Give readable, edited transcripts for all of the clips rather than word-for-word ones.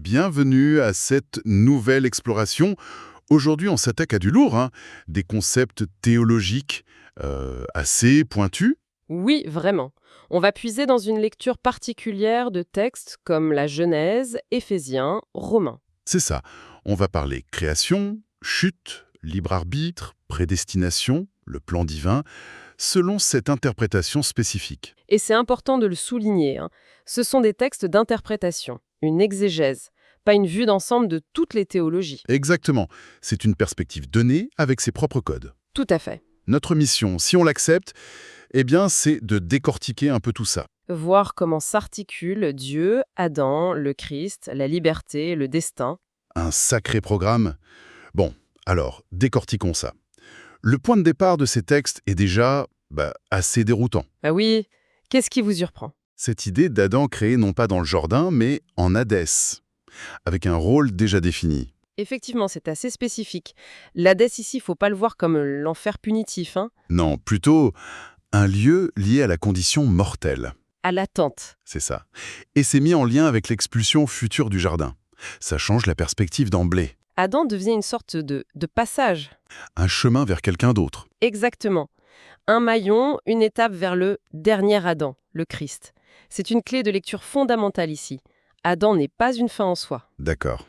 bienvenue à cette nouvelle exploration. Aujourd'hui, on s'attaque à du lourd, hein, des concepts théologiques assez pointus. Oui, vraiment. On va puiser dans une lecture particulière de textes comme la Genèse, Éphésiens, Romains. C'est ça. On va parler création, chute, libre arbitre, prédestination, le plan divin, selon cette interprétation spécifique. Et c'est important de le souligner, hein. Ce sont des textes d'interprétation, une exégèse, pas une vue d'ensemble de toutes les théologies. Exactement. C'est une perspective donnée avec ses propres codes. Tout à fait. Notre mission, si on l'accepte, eh bien, c'est de décortiquer un peu tout ça. Voir comment s'articulent Dieu, Adam, le Christ, la liberté, le destin. Un sacré programme. Bon, alors, décortiquons ça. Le point de départ de ces textes est déjà assez déroutant. Ah oui, qu'est-ce qui vous surprend? Cette idée d'Adam créé non pas dans le jardin, mais en Hadès, avec un rôle déjà défini. Effectivement, c'est assez spécifique. L'Hadès ici, faut pas le voir comme l'enfer punitif, hein, Non, plutôt un lieu lié à la condition mortelle. à l'attente. C'est ça. Et c'est mis en lien avec l'expulsion future du jardin. Ça change la perspective d'emblée. Adam devient une sorte de passage. Un chemin vers quelqu'un d'autre. Exactement. Un maillon, une étape vers le dernier Adam, le Christ. C'est une clé de lecture fondamentale ici. Adam n'est pas une fin en soi. D'accord.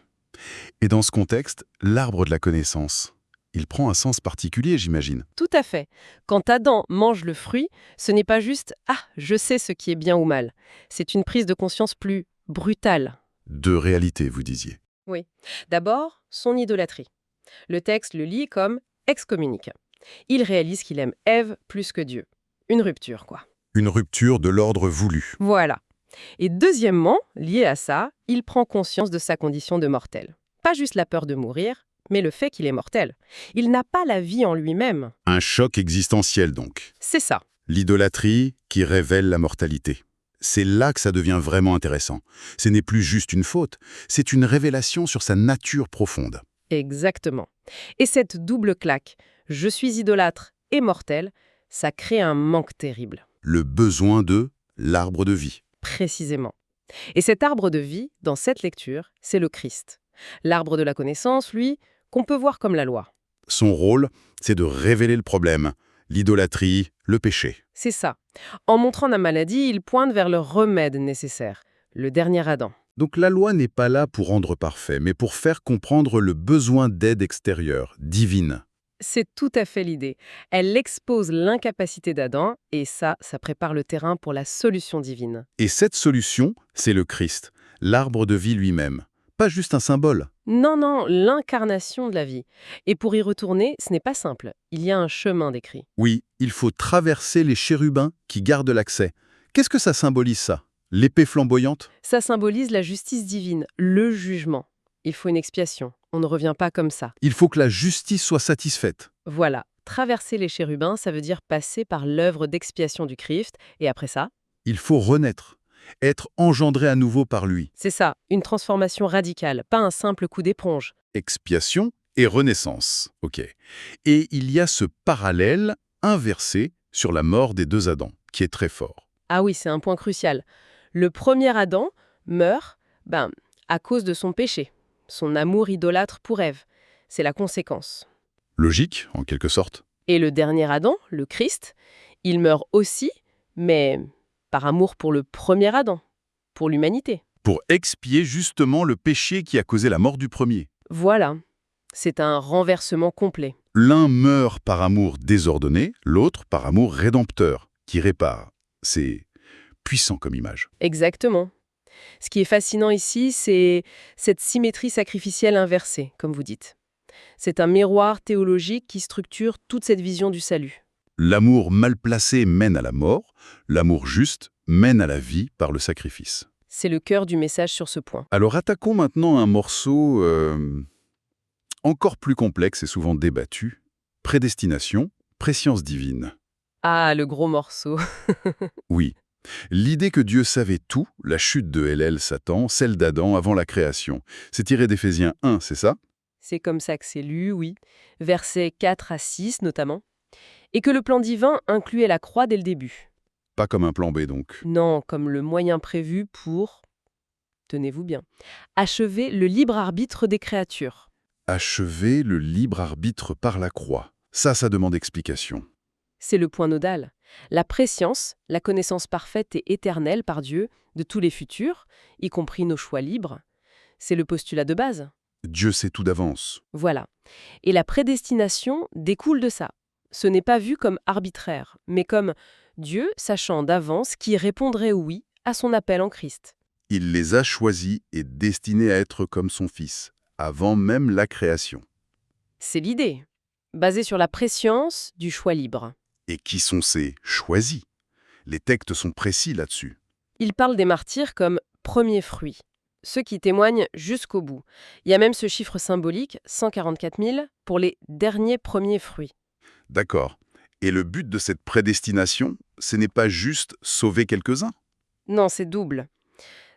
Et dans ce contexte, l'arbre de la connaissance, il prend un sens particulier, j'imagine. Tout à fait. Quand Adam mange le fruit, ce n'est pas juste « Ah, je sais ce qui est bien ou mal ». C'est une prise de conscience plus brutale. De réalité, vous disiez. Oui. D'abord, son idolâtrie. Le texte le lit comme excommunique. Il réalise qu'il aime Ève plus que Dieu. Une rupture, quoi. Une rupture de l'ordre voulu. Voilà. Et deuxièmement, lié à ça, il prend conscience de sa condition de mortel. Pas juste la peur de mourir, mais le fait qu'il est mortel. Il n'a pas la vie en lui-même. Un choc existentiel, donc. C'est ça. L'idolâtrie qui révèle la mortalité. C'est là que ça devient vraiment intéressant. Ce n'est plus juste une faute, c'est une révélation sur sa nature profonde. Exactement. Et cette double claque, je suis idolâtre et mortel, ça crée un manque terrible. Le besoin de l'arbre de vie. Précisément. Et cet arbre de vie, dans cette lecture, c'est le Christ. L'arbre de la connaissance, lui, qu'on peut voir comme la loi. Son rôle, c'est de révéler le problème, l'idolâtrie, le péché. C'est ça. En montrant la maladie, il pointe vers le remède nécessaire, le dernier Adam. Donc la loi n'est pas là pour rendre parfait, mais pour faire comprendre le besoin d'aide extérieure, divine. C'est tout à fait l'idée. Elle expose l'incapacité d'Adam, et ça prépare le terrain pour la solution divine. Et cette solution, c'est le Christ, l'arbre de vie lui-même. Pas juste un symbole. Non, non, l'incarnation de la vie. Et pour y retourner, ce n'est pas simple. Il y a un chemin décrit. Oui, il faut traverser les chérubins qui gardent l'accès. Qu'est-ce que ça symbolise, ça? L'épée flamboyante? Ça symbolise la justice divine, le jugement. Il faut une expiation. On ne revient pas comme ça. Il faut que la justice soit satisfaite. Voilà. Traverser les chérubins, ça veut dire passer par l'œuvre d'expiation du Christ. Et après ça, Il faut renaître, être engendré à nouveau par lui. c'est ça, une transformation radicale, pas un simple coup d'éponge. Expiation et renaissance. Ok. Et il y a ce parallèle inversé sur la mort des deux Adams, qui est très fort. Ah oui, c'est un point crucial. Le premier Adam meurt, à cause de son péché, son amour idolâtre pour Ève. C'est la conséquence. Logique, en quelque sorte. Et le dernier Adam, le Christ, il meurt aussi, mais par amour pour le premier Adam, pour l'humanité. Pour expier justement le péché qui a causé la mort du premier. Voilà, c'est un renversement complet. L'un meurt par amour désordonné, l'autre par amour rédempteur, qui répare. C'est puissant comme image. Exactement. Ce qui est fascinant ici, c'est cette symétrie sacrificielle inversée, comme vous dites. C'est un miroir théologique qui structure toute cette vision du salut. L'amour mal placé mène à la mort, l'amour juste mène à la vie par le sacrifice. C'est le cœur du message sur ce point. Alors attaquons maintenant un morceau encore plus complexe et souvent débattu. Prédestination, préscience divine. Ah, le gros morceau. Oui. L'idée que Dieu savait tout, la chute de Hélène, Satan, celle d'Adam avant la création. C'est tiré d'Éphésiens 1, c'est ça? C'est comme ça que c'est lu, oui. Versets 4 à 6 notamment. Et que le plan divin incluait la croix dès le début. Pas comme un plan B donc. Non, comme le moyen prévu pour tenez-vous bien, achever le libre arbitre des créatures. Achever le libre arbitre par la croix. Ça demande explication. C'est le point nodal. La préscience, la connaissance parfaite et éternelle par Dieu de tous les futurs, y compris nos choix libres, c'est le postulat de base. Dieu sait tout d'avance. Voilà. Et la prédestination découle de ça. Ce n'est pas vu comme arbitraire, mais comme Dieu sachant d'avance qui répondrait oui à son appel en Christ. Il les a choisis et destinés à être comme son Fils, avant même la création. C'est l'idée, basée sur la préscience du choix libre. Et qui sont ces choisis? Les textes sont précis là-dessus. Il parle des martyrs comme premiers fruits, ceux qui témoignent jusqu'au bout. Il y a même ce chiffre symbolique, 144 000, pour les derniers premiers fruits. D'accord. Et le but de cette prédestination, ce n'est pas juste sauver quelques-uns? Non, c'est double.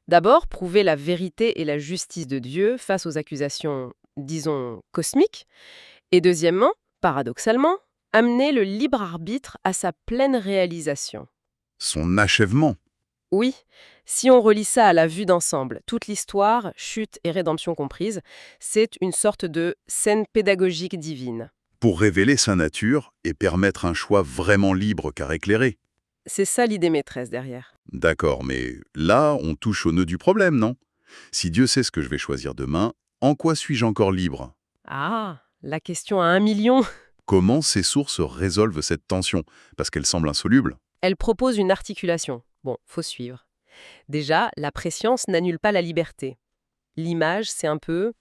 D'abord, prouver la vérité et la justice de Dieu face aux accusations, disons, cosmiques. Et deuxièmement, paradoxalement, amener le libre arbitre à sa pleine réalisation. Son achèvement. Oui, si on relie ça à la vue d'ensemble, toute l'histoire, chute et rédemption comprises, c'est une sorte de scène pédagogique divine. Pour révéler sa nature et permettre un choix vraiment libre car éclairé. C'est ça l'idée maîtresse derrière. D'accord, mais là, on touche au nœud du problème, non? Si Dieu sait ce que je vais choisir demain, en quoi suis-je encore libre? Ah, la question à 1 million. Comment ces sources résolvent cette tension? Parce qu'elle semble insoluble. Elle propose une articulation. Bon, faut suivre. Déjà, la préscience n'annule pas la liberté. L'image, c'est un peu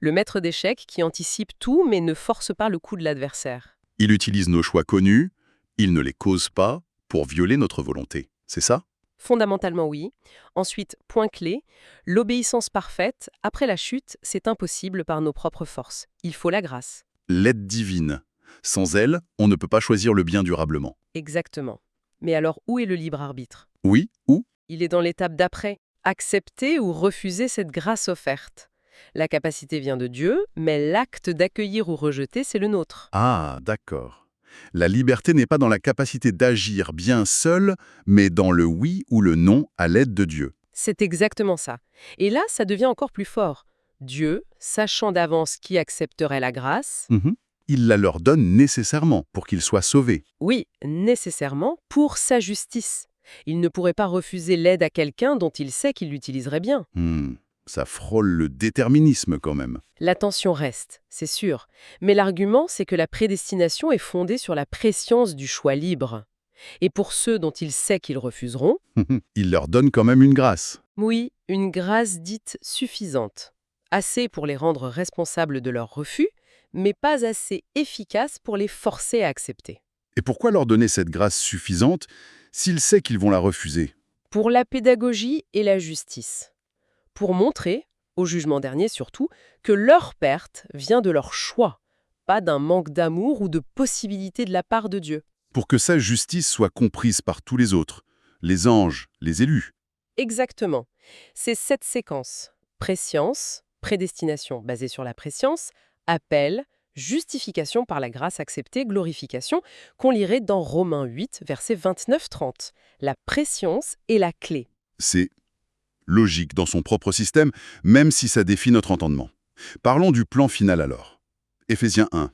le maître d'échecs qui anticipe tout mais ne force pas le coup de l'adversaire. Il utilise nos choix connus, il ne les cause pas pour violer notre volonté. C'est ça? Fondamentalement oui. Ensuite, point clé, l'obéissance parfaite, après la chute, c'est impossible par nos propres forces. Il faut la grâce. L'aide divine. Sans elle, on ne peut pas choisir le bien durablement. Exactement. Mais alors, où est le libre arbitre? Oui, ou? Il est dans l'étape d'après. Accepter ou refuser cette grâce offerte. La capacité vient de Dieu, mais l'acte d'accueillir ou rejeter, c'est le nôtre. Ah, d'accord. La liberté n'est pas dans la capacité d'agir bien seul, mais dans le oui ou le non à l'aide de Dieu. C'est exactement ça. Et là, ça devient encore plus fort. Dieu, sachant d'avance qui accepterait la grâce, Il la leur donne nécessairement pour qu'ils soient sauvés. oui, nécessairement, pour sa justice. Il ne pourrait pas refuser l'aide à quelqu'un dont il sait qu'il l'utiliserait bien. Ça frôle le déterminisme quand même. La tension reste, c'est sûr. Mais l'argument, c'est que la prédestination est fondée sur la prescience du choix libre. Et pour ceux dont il sait qu'ils refuseront, Il leur donne quand même une grâce. oui, une grâce dite suffisante. Assez pour les rendre responsables de leur refus, mais pas assez efficace pour les forcer à accepter. Et pourquoi leur donner cette grâce suffisante s'il sait qu'ils vont la refuser? Pour la pédagogie et la justice. Pour montrer, au jugement dernier surtout, que leur perte vient de leur choix, pas d'un manque d'amour ou de possibilité de la part de Dieu. Pour que sa justice soit comprise par tous les autres, les anges, les élus. Exactement. C'est cette séquence. Prescience, prédestination basée sur la prescience, appel, justification par la grâce acceptée, glorification, qu'on lirait dans Romains 8, versets 29-30. La prescience est la clé. C'est logique dans son propre système, même si ça défie notre entendement. Parlons du plan final alors. Éphésiens 1.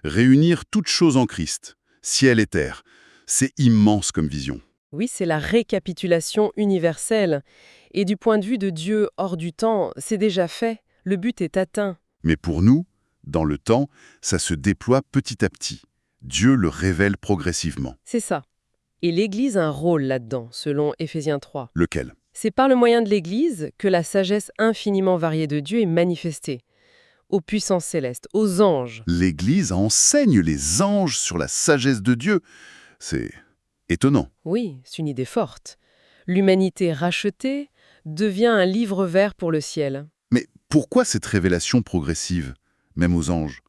Réunir toutes choses en Christ, ciel et terre. C'est immense comme vision. Oui, c'est la récapitulation universelle. Et du point de vue de Dieu hors du temps, c'est déjà fait. Le but est atteint. Mais pour nous, dans le temps, ça se déploie petit à petit. Dieu le révèle progressivement. C'est ça. Et l'Église a un rôle là-dedans, selon Éphésiens 3. Lequel? C'est par le moyen de l'Église que la sagesse infiniment variée de Dieu est manifestée. Aux puissances célestes, aux anges. L'Église enseigne les anges sur la sagesse de Dieu. C'est étonnant. Oui, c'est une idée forte. L'humanité rachetée devient un livre vert pour le ciel. Mais pourquoi cette révélation progressive, même aux anges?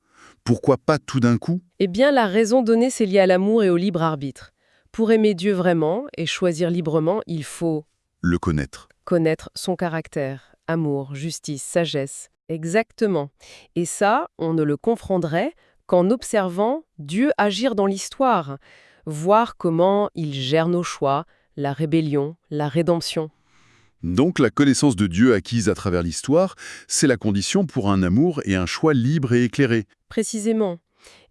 Pourquoi pas tout d'un coup? Eh bien, la raison donnée, c'est lié à l'amour et au libre arbitre. Pour aimer Dieu vraiment et choisir librement, il faut Le connaître. connaître son caractère, amour, justice, sagesse. Exactement. Et ça, on ne le comprendrait qu'en observant Dieu agir dans l'histoire, voir comment il gère nos choix, la rébellion, la rédemption. Donc la connaissance de Dieu acquise à travers l'histoire, c'est la condition pour un amour et un choix libre et éclairé. Précisément.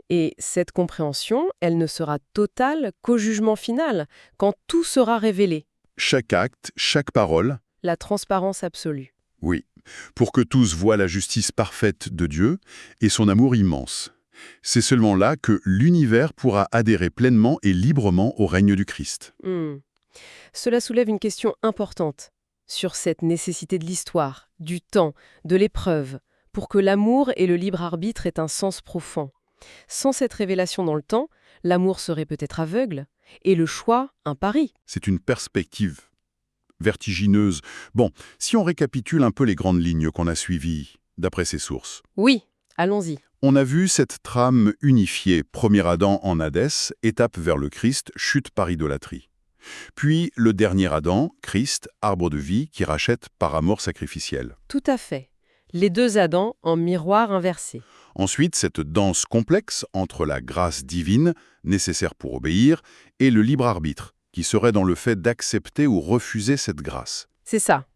Et cette compréhension, elle ne sera totale qu'au jugement final, quand tout sera révélé. Chaque acte, chaque parole, La transparence absolue. oui, pour que tous voient la justice parfaite de Dieu et son amour immense. C'est seulement là que l'univers pourra adhérer pleinement et librement au règne du Christ. Hmm. Cela soulève une question importante sur cette nécessité de l'histoire, du temps, de l'épreuve, pour que l'amour et le libre arbitre aient un sens profond. Sans cette révélation dans le temps, l'amour serait peut-être aveugle, et le choix, un pari. C'est une perspective vertigineuse. Bon, si on récapitule un peu les grandes lignes qu'on a suivies, d'après ces sources. Oui, allons-y. On a vu cette trame unifiée, premier Adam en Hadès, étape vers le Christ, chute par idolâtrie. Puis le dernier Adam, Christ, arbre de vie, qui rachète par amour sacrificiel. Tout à fait. Les deux Adams en miroir inversé. Ensuite, cette danse complexe entre la grâce divine, nécessaire pour obéir, et le libre arbitre, qui serait dans le fait d'accepter ou refuser cette grâce. C'est ça.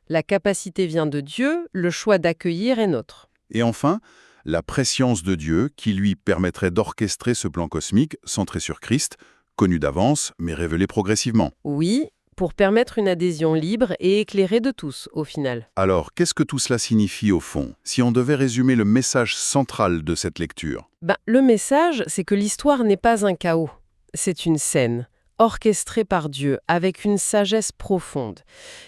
La capacité vient de Dieu, le choix d'accueillir est nôtre. Et enfin, la prescience de Dieu qui lui permettrait d'orchestrer ce plan cosmique centré sur Christ, connu d'avance mais révélé progressivement. Oui, pour permettre une adhésion libre et éclairée de tous, au final. Alors, qu'est-ce que tout cela signifie au fond, si on devait résumer le message central de cette lecture? Le message, c'est que l'histoire n'est pas un chaos. C'est une scène, orchestrée par Dieu, avec une sagesse profonde.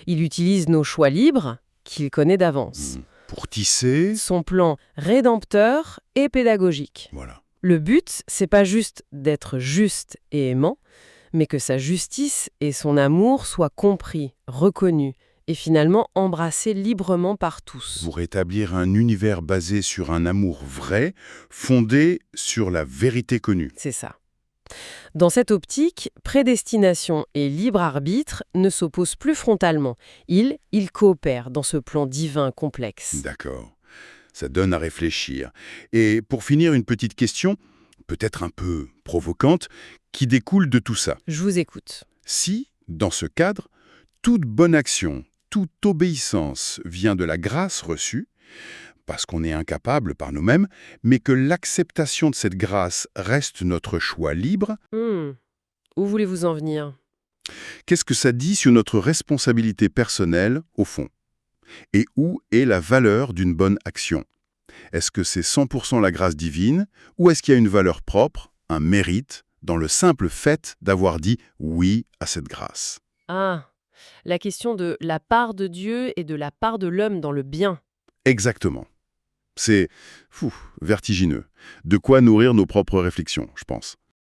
Il utilise nos choix libres, qu'il connaît d'avance. Pour tisser... Son plan rédempteur et pédagogique. Voilà. Le but, c'est pas juste d'être juste et aimant, mais que sa justice et son amour soient compris, reconnus et finalement embrassés librement par tous. Pour établir un univers basé sur un amour vrai, fondé sur la vérité connue. C'est ça. Dans cette optique, prédestination et libre arbitre ne s'opposent plus frontalement. Ils coopèrent dans ce plan divin complexe. D'accord. Ça donne à réfléchir. Et pour finir, une petite question, peut-être un peu provocante, qui découle de tout ça. Je vous écoute. Si, dans ce cadre, toute bonne action, toute obéissance vient de la grâce reçue, parce qu'on est incapable par nous-mêmes, mais que l'acceptation de cette grâce reste notre choix libre, Où voulez-vous en venir ? qu'est-ce que ça dit sur notre responsabilité personnelle, au fond? Et où est la valeur d'une bonne action? Est-ce que c'est 100% la grâce divine, ou est-ce qu'il y a une valeur propre, un mérite, dans le simple fait d'avoir dit oui à cette grâce? Ah, la question de la part de Dieu et de la part de l'homme dans le bien. Exactement. C'est vertigineux. De quoi nourrir nos propres réflexions, je pense.